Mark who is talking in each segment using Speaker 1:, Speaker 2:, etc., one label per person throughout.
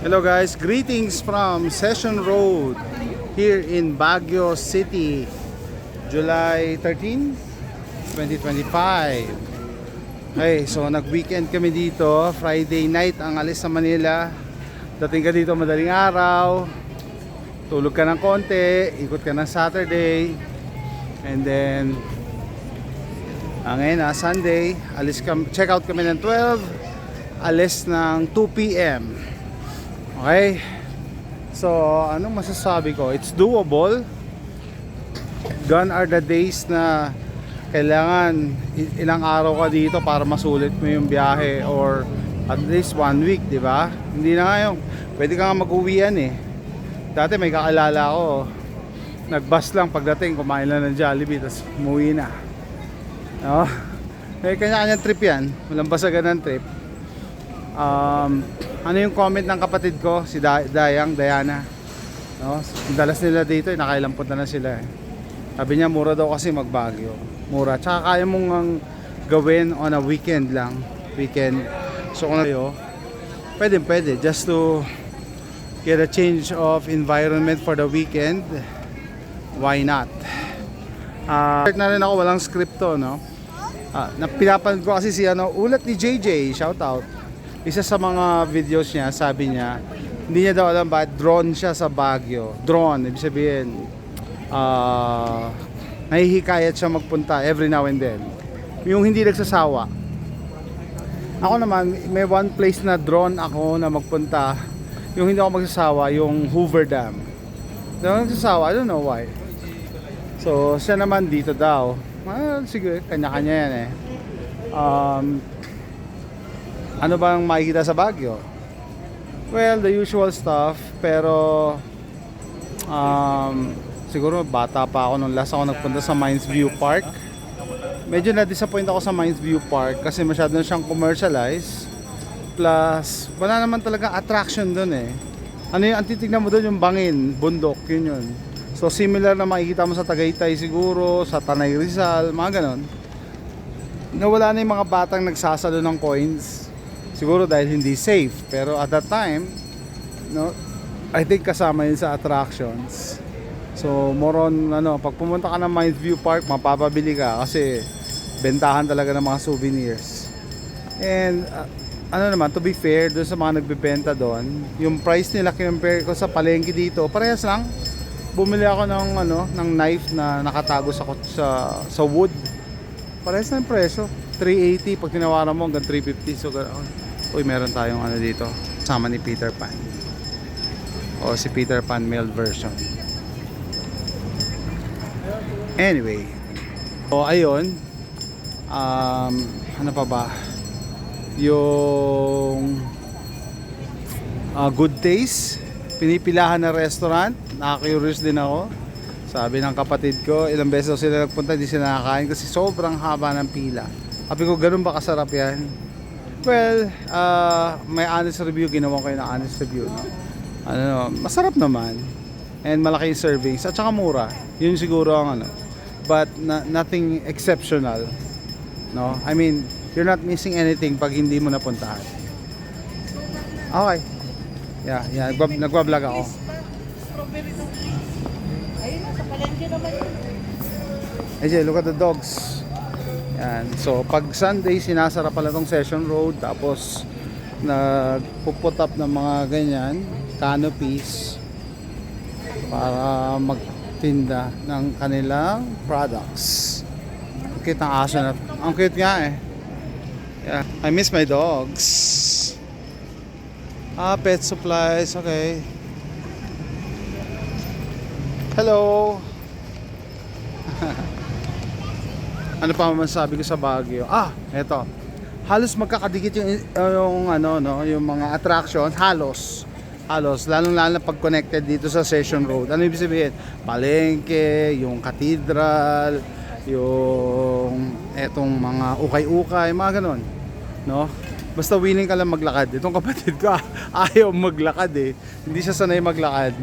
Speaker 1: Hello guys, greetings from Session Road here in Baguio City, July 13, 2025. Okay, so nag-weekend kami dito. Friday night ang alis sa Manila. Dating ka dito madaling araw, tulog ka ng konti, ikot ka ng Saturday, and then ngayon Sunday, check out kami ng 12, alis ng 2 p.m. Okay, so anong masasabi ko? It's doable. Gone are the days na kailangan ilang araw ka dito para masulit mo yung biyahe, or at least 1 week, di ba? Hindi na ngayon, pwede ka nga mag-uwian eh. Dati may kakilala ko, nag-bus lang pagdating, kumain lang ng Jollibee, tapos umuwi na. No? May kanya-kanyang trip yan, walang basagan ng trip. Ano yung comment ng kapatid ko, si Diana, no? Dalas nila dito, nakailang punta na sila eh. Sabi niya mura daw kasi mag-Baguio, mura, tsaka kaya mong gawin on a weekend lang, so kung kayo pwede just to get a change of environment for the weekend, why not? Na rin ako, walang script to, no? Pinapanood ko kasi si Ulat ni JJ, shout out. Isa sa mga videos niya, sabi niya, hindi niya daw alam bakit drone siya sa Baguio. Drone, ibig sabihin, nahihikayat siya magpunta every now and then. Yung hindi nagsasawa. Ako naman, may one place na drone ako na magpunta. Yung hindi ako magsasawa, yung Hoover Dam. Hindi ako nagsasawa, I don't know why. So, siya naman dito daw. Sige, kanya-kanya yan eh. Ano bang makikita sa Baguio? Well, the usual stuff, pero siguro bata pa ako nung last ako nagpunta sa Mines View Park. Medyo na-disappoint ako sa Mines View Park kasi masyado na siyang commercialized. Plus, wala naman talaga attraction doon eh. Ano yung ang titignan mo doon, yung bangin, bundok, yun. So similar na makikita mo sa Tagaytay siguro, sa Tanay Rizal, mga ganon. Nawala na yung mga batang nagsasalo ng coins. Siguro dahil hindi safe, pero at that time, no, I think kasama yun sa attractions. So more on, pag pumunta ka ng Mines View Park, mapapabili ka kasi bentahan talaga ng mga souvenirs. And to be fair, doon sa mga nagbebenta doon, yung price nila compare ko sa palengke dito, parehas lang. Bumili ako ng knife na nakatago sa wood. Parehas na yung presyo, 380 pag tinawaran mo hanggang 350. So uy, meron tayong dito, sama ni Peter Pan, o si Peter Pan male version. Anyway, so ayun, ano pa ba yung Good Taste, pinipilahan na restaurant. Nakaka-curious din ako. Sabi ng kapatid ko, ilang beses sila nagpunta, hindi sila nakakain kasi sobrang haba ng pila. Sabi ko, ganun ba kasarap yan? Well, may honest review, ginawa ko yung honest review, no? Masarap naman, and malaki yung servings at saka mura. Yun siguro ang but nothing exceptional, no? I mean, you're not missing anything pag hindi mo napuntahan. Okay, yeah, nagwa-vlog ako.
Speaker 2: Ayun na, sa palengke naman yun.
Speaker 1: Look at the dogs. Yan. So pag Sunday, sinasara pala tong Session Road, tapos nagpuput up ng mga ganyan canopies para magtinda ng kanilang products. Ang cute ng aso na, ang cute nga eh. Yeah. I miss my dogs. Pet supplies, okay. Hello. Ano pa masasabi ko sa Baguio? Eto. Halos magkakadikit yung mga attractions, halos lalong-lalo na pag connected dito sa Session Road. Ano ibig sabihin? Palengke, yung cathedral, yung etong mga ukay-ukay, mga ganon, no? Basta willing ka lang maglakad. Itong kapatid ko ayaw maglakad eh. Hindi siya sanay maglakad.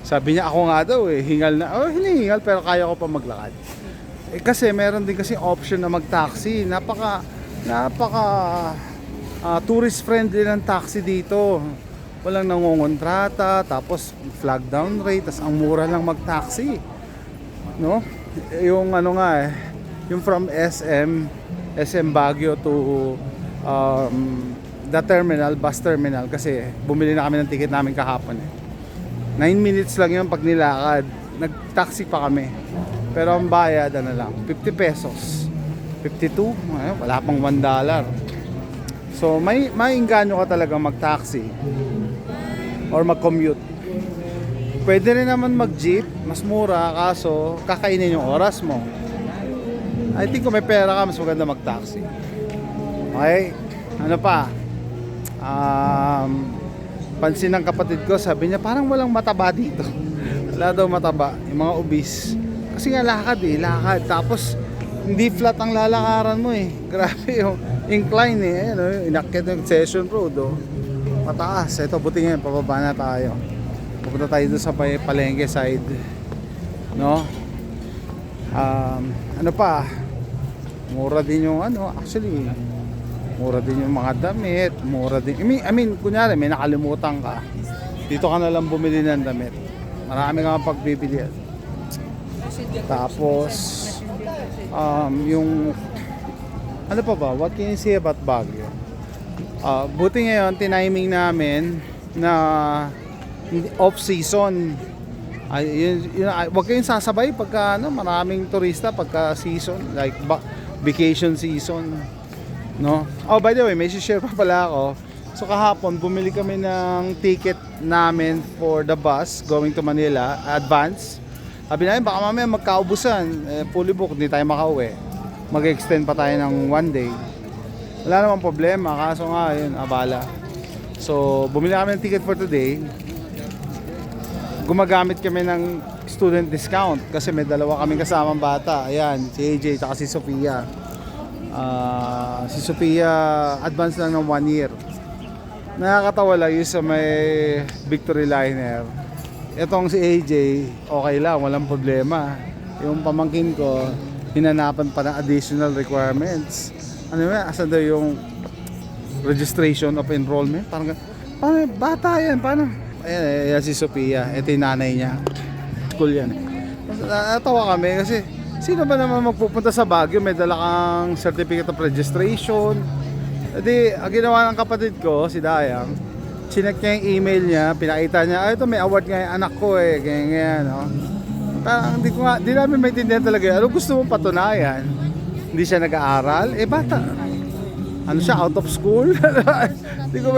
Speaker 1: Sabi niya, ako nga daw hingal na. Hinihingal pero kaya ko pa maglakad. Kasi meron din kasi option na mag-taxi. Napaka tourist friendly ng taxi dito. Walang nangongontrata, tapos flag down rate, tas ang mura lang mag-taxi. No? Yung ano nga yung from SM Baguio to the terminal, bus terminal, kasi bumili na kami ng ticket namin kahapon 9 minutes lang yun pag nilakad. Nag-taxi pa kami. Pero ang bayad ano lang, 50 pesos. 52, wala pang $1. So may maingganyo ka talaga mag-taxi or mag-commute. Pwede rin naman mag-jeep, mas mura, kaso kakainin yung oras mo. I think kung may pera ka, mas maganda mag-taxi. Okay, ano pa? Pansin ng kapatid ko, sabi niya parang walang mataba dito. Wala daw mataba, yung mga obese. Kasi nga lakad lakad. Tapos hindi flat ang lalakaran mo Grabe yung incline inakyat yung Session Road mataas. Ito buti nga, pababa na tayo. Pupunta tayo doon sa Palengke side. No? Ano pa? Mura din yung actually mura din yung mga damit, mura din. I mean, kunyari may nakalimutan ka. Dito ka na lang bumili ng damit. Marami kang pagbibilihan. Tapos yung ano pa ba? What can you say about Baguio? Buti ngayon tiniming namin na off season. Wag kayong sasabay pagka maraming turista pagka season, like vacation season, no? Oh, by the way, may share pa pala ako. So kahapon bumili kami ng ticket namin for the bus going to Manila, advance. Sabi namin baka mamaya magkaubusan, fully booked, hindi tayo makauwi. Mag-extend pa tayo ng 1 day. Wala namang problema, kaso nga yun, abala. So bumili kami ng ticket for today. Gumagamit kami ng student discount kasi may dalawa kaming kasamang bata. Ayan, si AJ at si Sophia. Si Sophia advance lang ng 1 year. Nakakatawa lang yung sa may Victory Liner. Itong si AJ, okay lang, walang problema. Yung pamangkin ko, hinanapan pa ng additional requirements. Ano yun, asan daw yung registration of enrollment? Parang bata yan, paano? Ayan si Sophia, ito yung nanay niya. Cool yan. Natawa kami kasi sino ba naman magpupunta sa Baguio, may dala kang certificate of registration. Edi, ang ginawa ng kapatid ko, si Dayang, chinek niya yung email niya, pinakita niya, ito may award nga yung anak ko ganyan, no? Parang di namin maintindihan talaga, ano gusto mong patunayan? Hindi siya nag-aaral? Bata. Ano siya, out of school? Hindi ko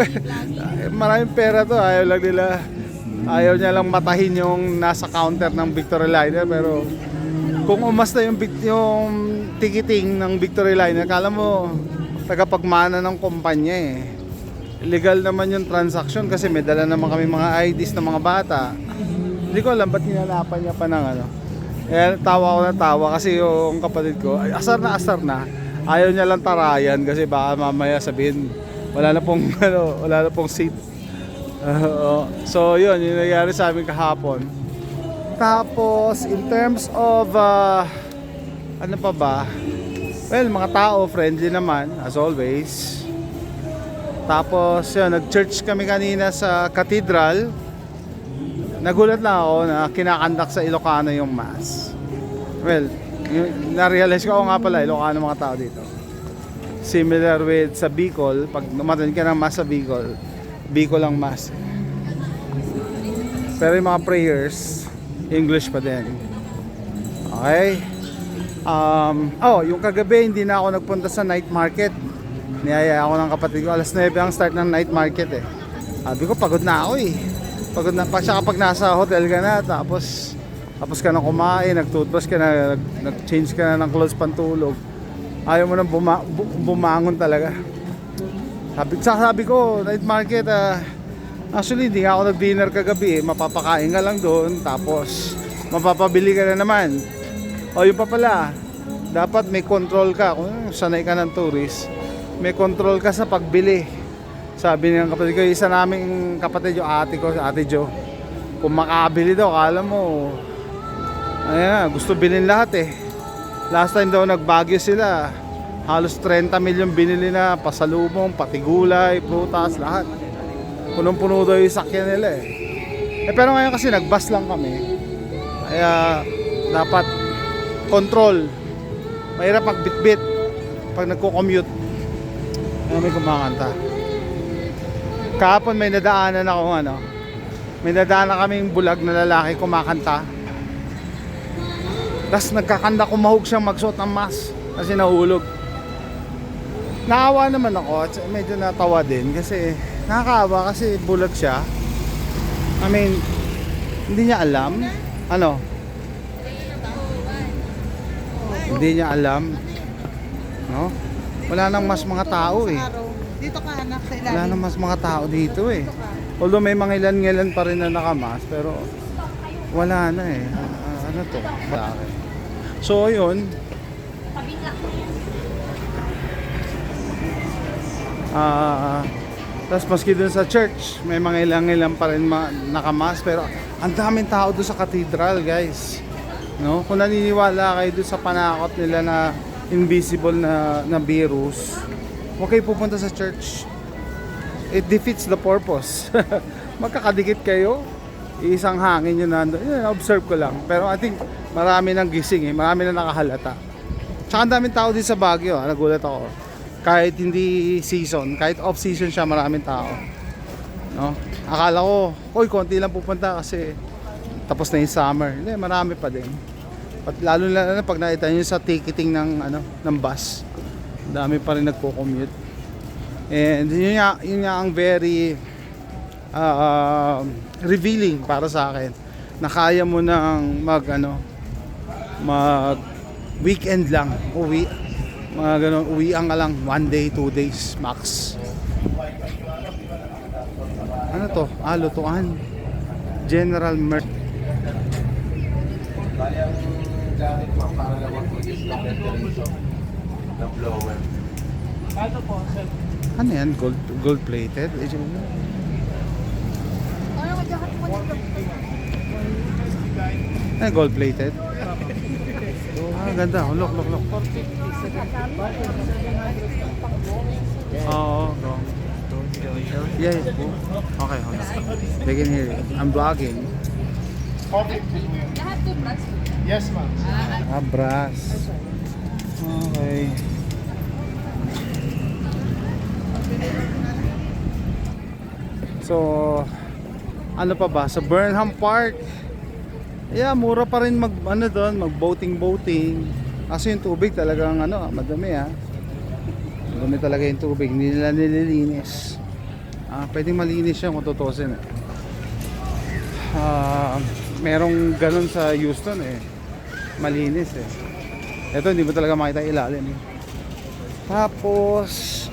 Speaker 1: maraming pera to, ayaw niya lang matahin yung nasa counter ng Victory Liner, pero kung umasta yung ticketing ng Victory Liner, kala mo tagapagmana ng kumpanya Illegal naman yung transaction kasi may dala naman kami mga IDs ng mga bata. Hindi ko alam ba't ninanapan niya pa ng tawa kasi yung kapatid ko, asar na. Ayaw niya lang tarayan kasi baka mamaya sabihin wala na pong seat. So yun, yung nangyari sa amin kahapon. Tapos in terms of ano pa ba? Well, mga tao friendly naman as always. Tapos yun, nag-church kami kanina sa cathedral. Nagulat lang ako na kinakandak sa Ilocano yung mass. Well, na-realize ko nga pala Ilocano mga tao dito. Similar with sa Bicol, pag umatan ka ng mass sa Bicol, Bicol ang mass. Pero yung mga prayers, English pa din. Okay? Yung kagabi hindi na ako nagpunta sa night market. Niyaya ako ng kapatid ko, alas 9 ang start ng night market Sabi ko pagod na ako Pagod na pa siya kapag nasa hotel ka na, tapos ka na kumain, nag-toothbrush ka na, nag-change ka na ng clothes pantulog. Ayaw mo nang bumangon talaga. Sabi ko, night market, actually hindi nga ako nag-dinner kagabi mapapakain ka lang doon, tapos mapapabili ka na naman. Yun pa pala, dapat may control ka. Kung sanay ka ng tourist, may control ka sa pagbili. Sabi ng kapatid ko, isa naming kapatid yung ate ko, ate Jo, kung makabili daw, kala mo gusto bilhin lahat Last time daw nag-Baguio sila, Halos 30 milyon binili na, pasalubong, pati gulay, prutas, lahat. Punong-puno daw yung sakyan nila pero ngayon kasi nag-bus lang kami. Kaya dapat control. Mahirap magbitbit pag nagko-commute. Kaya may kumakanta. Kahapon may nadaanan ako may nadaanan kaming bulag na lalaki kumakanta. Tapos nagkakanda, kumahog siyang magsuot ng mask kasi nahulog. Naawa naman ako at medyo natawa din kasi nakakaawa kasi bulag siya. I mean, hindi niya alam. Hindi niya alam. No? Wala nang mas mga tao
Speaker 2: Dito ka anak sa ilalim.
Speaker 1: Wala nang mas mga tao dito Although may mga ilan-ilan pa rin na nakamas pero wala na ano to? Bakit? So yun. Tapos maski dun sa church, may mga ilang-ilang pa rin nakamas pero ang daming tao doon sa cathedral, guys. No? Kung naniniwala kayo doon sa panakot nila na invisible na virus, huwag kayo pupunta sa church. It defeats the purpose. Magkakadikit kayo, isang hangin yun nandun. Observe ko lang. Pero I think marami nang gising marami na nakahalata. Tsaka ang daming tao din sa Baguio, nagulat ako. Kahit hindi season, kahit off season siya, maraming tao. No? Akala ko, konti lang pupunta kasi tapos na yung summer. Hindi, marami pa din. Lalo na pag nakita nyo sa ticketing ng bus, dami pa rin nagko-commute. And yun nga ang very revealing para sa akin na kaya mo nang mag weekend lang, uwian ka lang 1 day, 2 days max. Ano to? Lutuan. General Merch. Ano yan? Gold plated? Gold plated? Ganda. Look. Go. Yeah. Okay, hold on. They can hear you. I'm vlogging. Yes, ma'am. Brass. Okay. So, ano pa ba? Sa Burnham Park, mura pa rin mag-boating. Kasi yung tubig talagang madami Madami talaga yung tubig, hindi nila nililinis. Pwedeng malinis siya kung tutusin merong ganun sa Houston malinis Ito hindi mo talaga makita ilalim. Tapos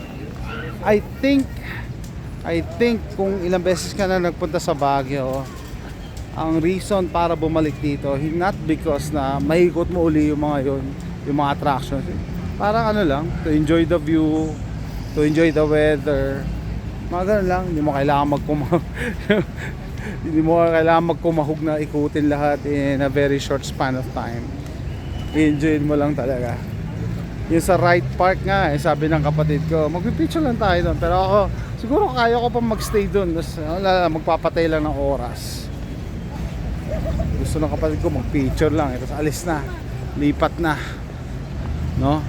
Speaker 1: I think kung ilang beses ka na nagpunta sa Baguio, ang reason para bumalik dito, not because na mahikot mo uli yung mga attractions. Parang lang, to enjoy the view, to enjoy the weather. Mga ganun lang, hindi mo kailangan magkumahog na ikutin lahat in a very short span of time. I-enjoy mo lang talaga. Yung sa Wright Park nga, sabi ng kapatid ko, magpipicture lang tayo doon. Pero ako, siguro kaya ko pa magstay doon. Magpapatay lang ng oras. Gusto ng kapatid ko mag-picture lang. Tapos alis na. Lipat na. No?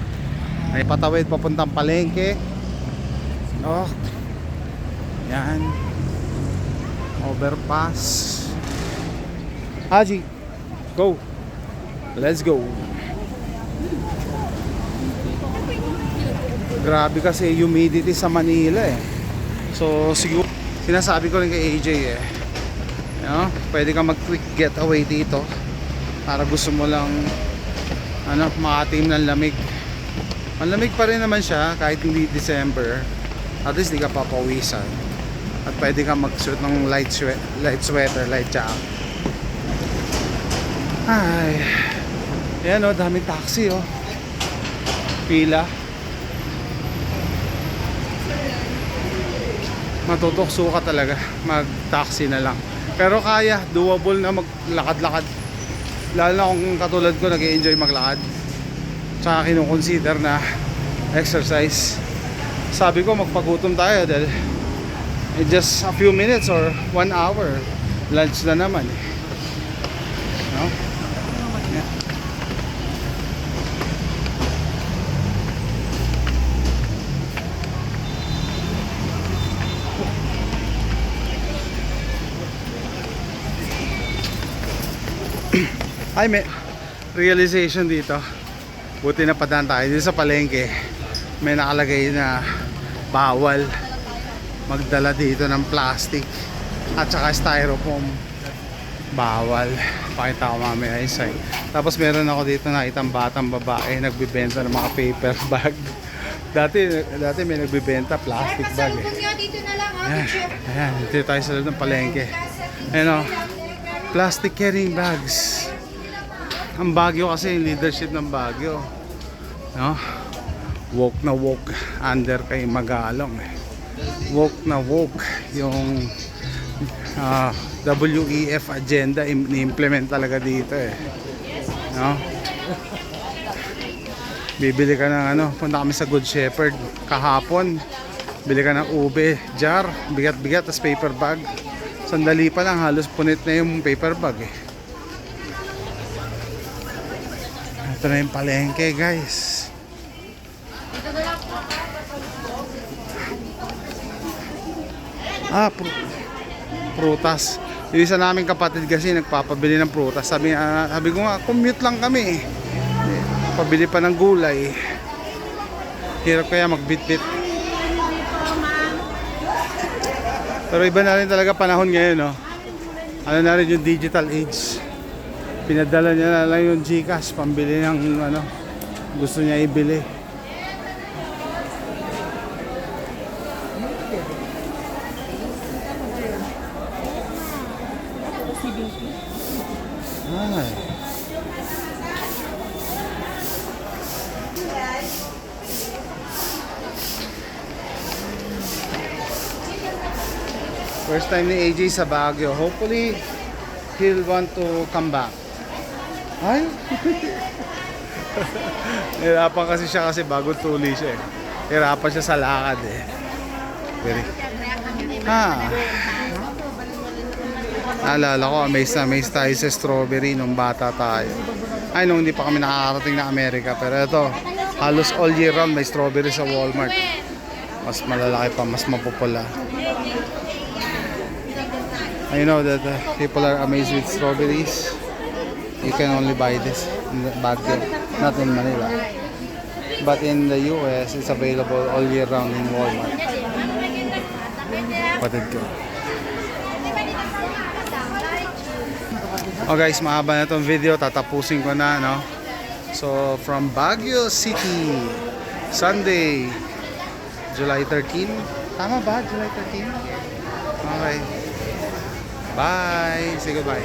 Speaker 1: Ay patawid papuntang palengke. No? Yan. Overpass. Haji, go. Let's go. Grabe kasi humidity sa Manila So siguro sinasabi ko rin kay AJ pwede ka mag quick getaway dito para gusto mo lang makatim ng lamig. Malamig pa rin naman siya kahit hindi December. At least di ka papawisan. At pwede ka mag-suit ng light sweater, light jacket. Ay. Ayan daming taxi Pila. Matutokso ka talaga, mag-taxi na lang. Pero kaya, doable na maglakad-lakad. Lalo na kung katulad ko nag-i-enjoy maglakad. Tsaka kinukonsider na exercise. Sabi ko magpagutom tayo dahil in just a few minutes or 1 hour lunch na naman eh. No? Yeah. Ay, may realization dito. Buti na padaan tayo dito sa palengke. May nakalagay na bawal magdala dito ng plastic at saka styrofoam. Bawal. Pakita ko mamaya yung side. Tapos meron ako dito nakitang batang babae nagbibenta ng mga paper bag. Dati may nagbibenta plastic bag eh.
Speaker 3: Dito na lang,
Speaker 1: Ayan, ayan, dito tayo sa loob ng palengke. Ayan o, plastic carrying bags. Ang Baguio kasi yung leadership ng Baguio, no? Woke na woke under kay Magalong eh. Woke na woke yung WEF agenda ni-implement talaga dito eh, no? Bibili ka ng ano, punta kami sa Good Shepherd kahapon. Bili ka ng ube jar, bigat-bigat, tas paper bag. Sandali pa lang, halos punit na yung paper bag eh. Ito na yung palengke guys. Prutas. Yung isa naming kapatid kasi nagpapabili ng prutas. Sabi ko nga, commute lang kami. Pabili pa ng gulay. Hirap kaya magbitbit. Pero iba na rin talaga panahon ngayon, no? Ano na rin yung digital age. Pinadala niya na lang yung GCash pambili ng ano gusto niya ibili. Ay. First time ni AJ sa Baguio. Hopefully he'll want to come back. Ay. Hirapan kasi siya kasi bago tuli siya eh. Hirapan siya sa lakad eh. Naalala ko, amaze tayo sa strawberry nung bata tayo. Ay, nung hindi pa kami nakakarating na Amerika. Pero ito, halos all year round may strawberry sa Walmart. Mas malalaki pa, mas mapopula. I know that people are amazed with strawberries. You can only buy this in Baguio, not in Manila. But in the US, it's available all year round in Walmart. Patid ko. Oh guys, mahaba na itong video. Tatapusin ko na, no? So, from Baguio City, Sunday, July 13. Tama ba? July 13? Okay. Bye. Say goodbye.